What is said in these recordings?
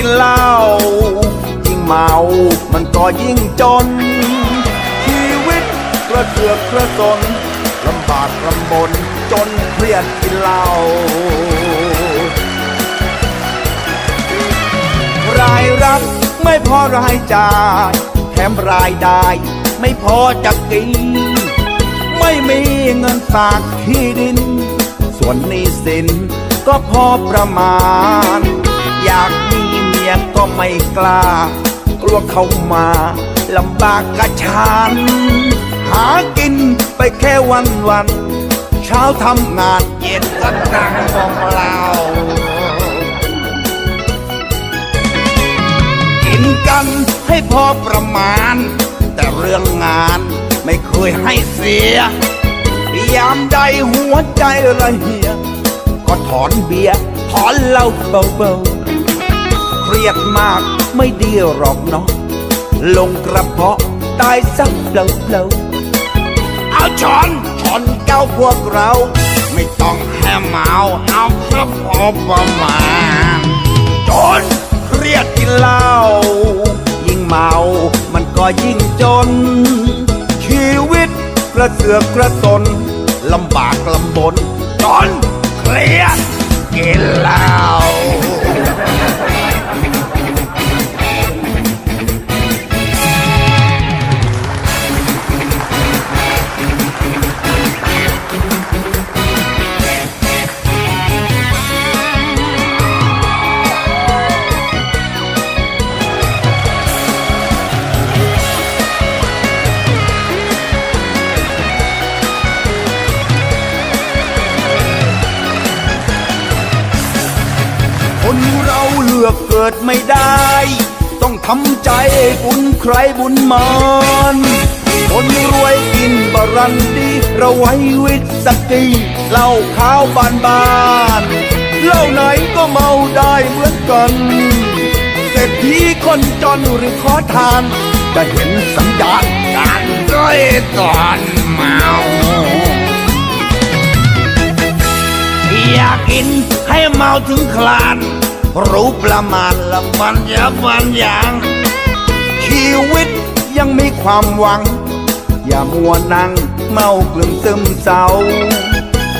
นเหล้ายิ่งเมามันก็ยิ่งจนชีวิตกระเสือกกระสนลำบากลำบนจนเครียดกินเหล้ารายรับไม่พอรายจ่ายแถมรายได้ไม่พอจะกินไม่มีเงินฝากที่ดินส่วนหนี้สินก็พอประมาณอยากมีเมียก็ไม่กล้ากลัวเขามาลำบากกระชานหากินไปแค่วันเช้าทำงานเย็นก็นั่งมองเรากินกันให้พอประมาณแต่เรื่องงานไม่เคยให้เสียยามใดหัวใจละเหี่ยก็ถอนเบียร์ถอนเหล้าเบาๆเครียดมากไม่ดีหรอกเนาะลงกระเพาะตายสักเปล่าๆเอาช้อนเก้าพวกเราไม่ต้องให้เมาเอาแค่พอประมาณจนเครียดกินเหล้ายิ่งเมามันก็ยิ่งจนชีวิตกระเสือกกระสนลำบากลำบนจนเครียดกินเหล้าคนเราเลือกเกิดไม่ได้ต้องทำใจบุญใครบุญมันคนรวยกินบรันดีเราไว้วิสกี้เหล้าขาวบานเหล้าไหนก็เมาได้เหมือนกันเศรษฐีคนจนหรือขอทานจะเห็นสัญญาณการด้อยตอนเมาอยากกินให้เมาถึงคลานรู้ประมาณละบันอย่างชีวิตยังมีความหวังอย่ามัวนั่งเมากลึ่มซึมเศร้า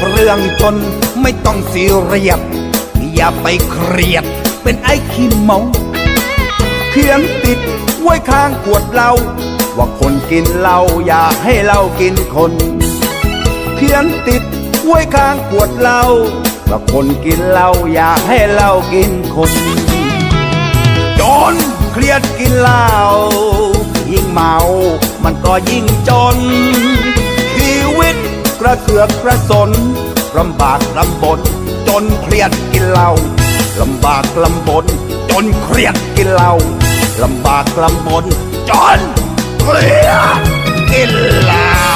เรื่องจนไม่ต้องซีเรียสอย่าไปเครียดเป็นไอ้ขี้เมาเขียนติดไว้ข้างขวดเหล้าว่าคนกินเหล้าอย่าให้เหล้ากินคนเขียนติดไว้ข้างขวดเหล้าว่าคนกินเหล้าอย่าให้เหล้ากินคนจนเครียดกินเหล้ายิ่งเมามันก็ยิ่งจนชีวิตกระเสือกกระสนลำบากลำบนจนเครียดกินเหล้าลำบากลำบนจนเครียดกินเหล้าลำบากลำบนจนเครียดกินเหล้า